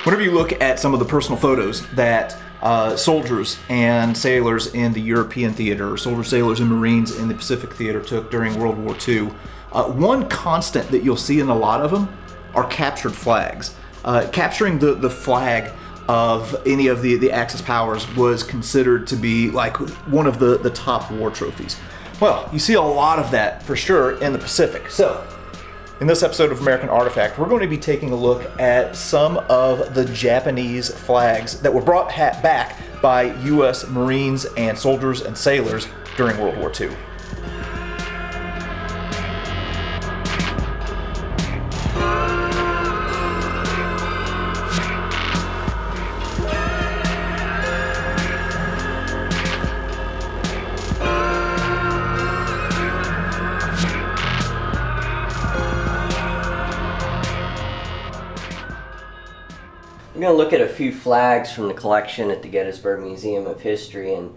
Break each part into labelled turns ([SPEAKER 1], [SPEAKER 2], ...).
[SPEAKER 1] Whenever you look at some of the personal photos that soldiers and sailors in the European theater, or soldiers, sailors, and Marines in the Pacific theater took during World War II, one constant that you'll see in a lot of them are captured flags. Capturing the flag of any of the Axis powers was considered to be like one of the top war trophies. Well, you see a lot of that for sure in the Pacific. So, in this episode of American Artifact, we're going to be taking a look at some of the Japanese flags that were brought back by U.S. Marines and soldiers and sailors during World War II.
[SPEAKER 2] We're going to look at a few flags from the collection at the Gettysburg Museum of History. And,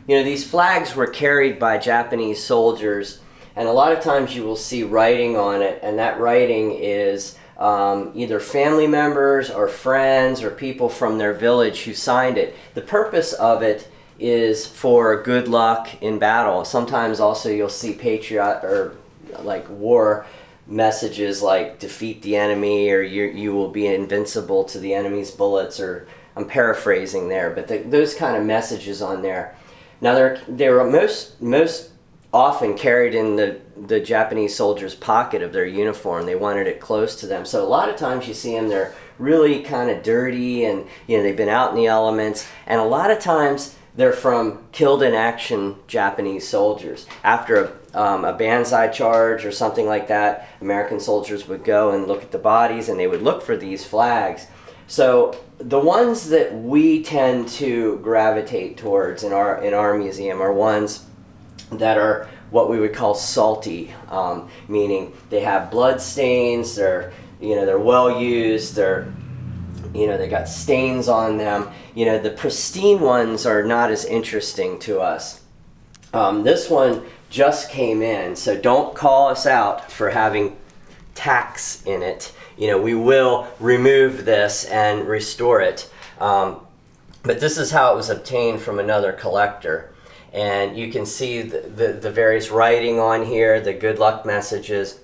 [SPEAKER 2] these flags were carried by Japanese soldiers, and a lot of times you will see writing on it, and that writing is either family members or friends or people from their village who signed it. The purpose of it is for good luck in battle. Sometimes also you'll see patriot or like war messages like defeat the enemy, or you will be invincible to the enemy's bullets, or I'm paraphrasing there, but those kind of messages on there. Now they're most often carried in the Japanese soldiers' pocket of their uniform. They wanted it close to them, so a lot of times you see them, they're really kind of dirty, and they've been out in the elements, and a lot of times they're from killed in action Japanese soldiers. After a banzai charge or something like that, American soldiers would go and look at the bodies, and they would look for these flags. So the ones that we tend to gravitate towards in our museum are ones that are what we would call salty, meaning they have blood stains, they're well used, they got stains on them. The pristine ones are not as interesting to us. This one just came in, so don't call us out for having tacks in it. We will remove this and restore it. But this is how it was obtained from another collector. And you can see the various writing on here, the good luck messages.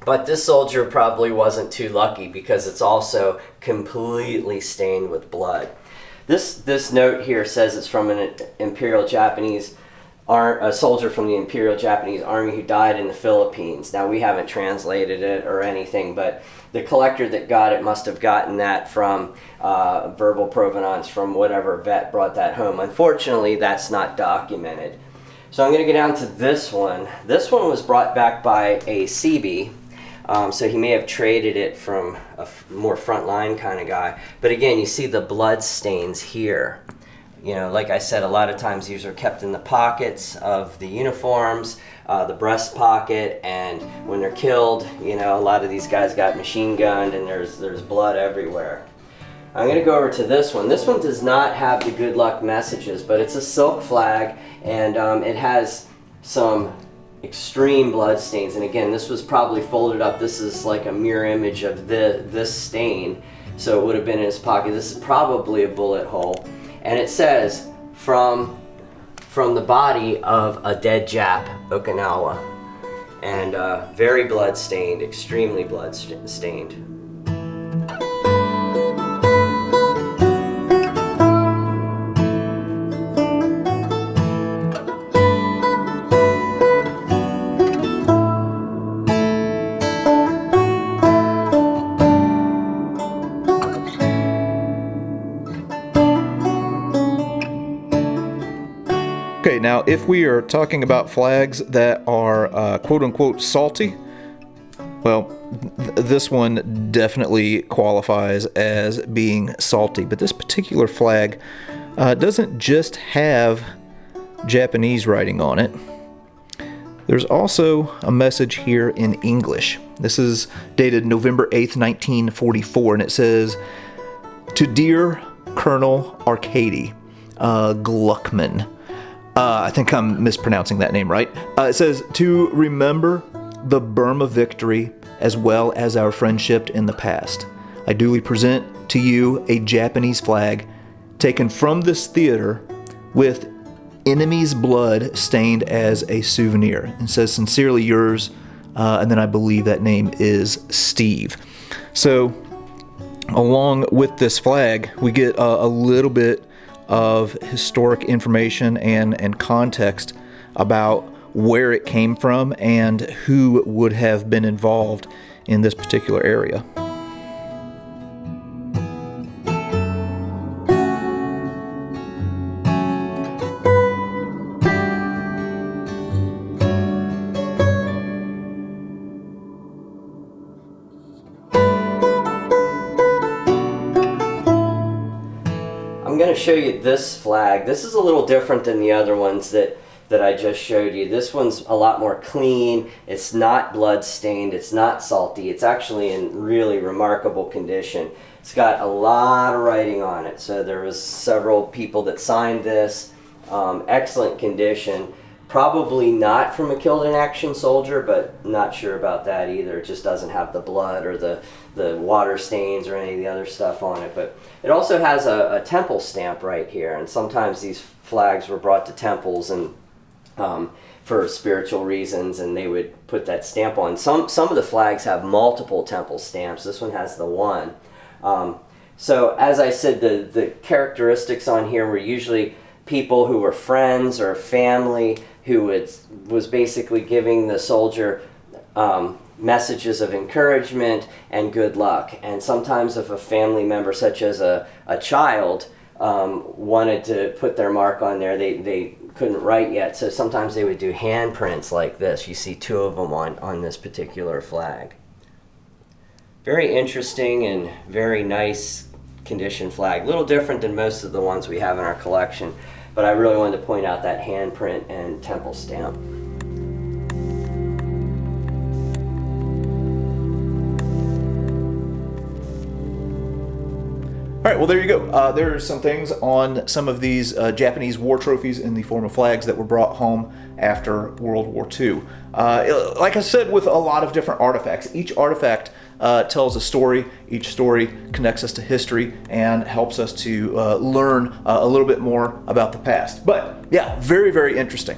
[SPEAKER 2] But this soldier probably wasn't too lucky because it's also completely stained with blood. This note here says it's from a soldier from the Imperial Japanese Army who died in the Philippines. Now, we haven't translated it or anything, but the collector that got it must have gotten that from verbal provenance from whatever vet brought that home. Unfortunately, that's not documented. So I'm going to get down to this one. This one was brought back by a Seabee. So he may have traded it from a more frontline kind of guy. But again, you see the blood stains here. Like I said, a lot of times these are kept in the pockets of the uniforms, the breast pocket, and when they're killed, a lot of these guys got machine gunned, and there's blood everywhere. I'm going to go over to this one. This one does not have the good luck messages, but it's a silk flag, and it has some extreme blood stains. And again, this was probably folded up. This is like a mirror image of this stain, so it would have been in his pocket. This is probably a bullet hole. And it says, from the body of a dead Jap, Okinawa. And very blood-stained, extremely blood-stained.
[SPEAKER 1] Okay, now if we are talking about flags that are quote-unquote salty, well, this one definitely qualifies as being salty. But this particular flag doesn't just have Japanese writing on it. There's also a message here in English. This is dated November 8th, 1944, and it says, "To dear Colonel Arcady Gluckman." I think I'm mispronouncing that name right. It says, "To remember the Burma victory as well as our friendship in the past, I duly present to you a Japanese flag taken from this theater with enemy's blood stained as a souvenir. It says, "Sincerely yours," and then I believe that name is Steve. So along with this flag, we get a little bit of historic information and context about where it came from and who would have been involved in this particular area.
[SPEAKER 2] I'm going to show you this flag. This is a little different than the other ones that I just showed you. This one's a lot more clean. It's not blood stained. It's not salty. It's actually in really remarkable condition. It's got a lot of writing on it. So there was several people that signed this. Excellent condition. Probably not from a killed in action soldier, but not sure about that either. It just doesn't have the blood or the water stains or any of the other stuff on it. But it also has a temple stamp right here, and sometimes these flags were brought to temples and for spiritual reasons, and they would put that stamp on. Some of the flags have multiple temple stamps. This one has the one. So as I said, the characteristics on here were usually people who were friends or family who was basically giving the soldier messages of encouragement and good luck. And sometimes if a family member, such as a child, wanted to put their mark on there, they couldn't write yet, so sometimes they would do handprints like this. You see two of them on this particular flag. Very interesting and very nice condition flag. A little different than most of the ones we have in our collection, but I really wanted to point out that handprint and temple stamp.
[SPEAKER 1] All right, well, there you go. There are some things on some of these Japanese war trophies in the form of flags that were brought home after World War II. Like I said, with a lot of different artifacts, each artifact tells a story. Each story connects us to history and helps us to learn a little bit more about the past. But yeah, very, very interesting.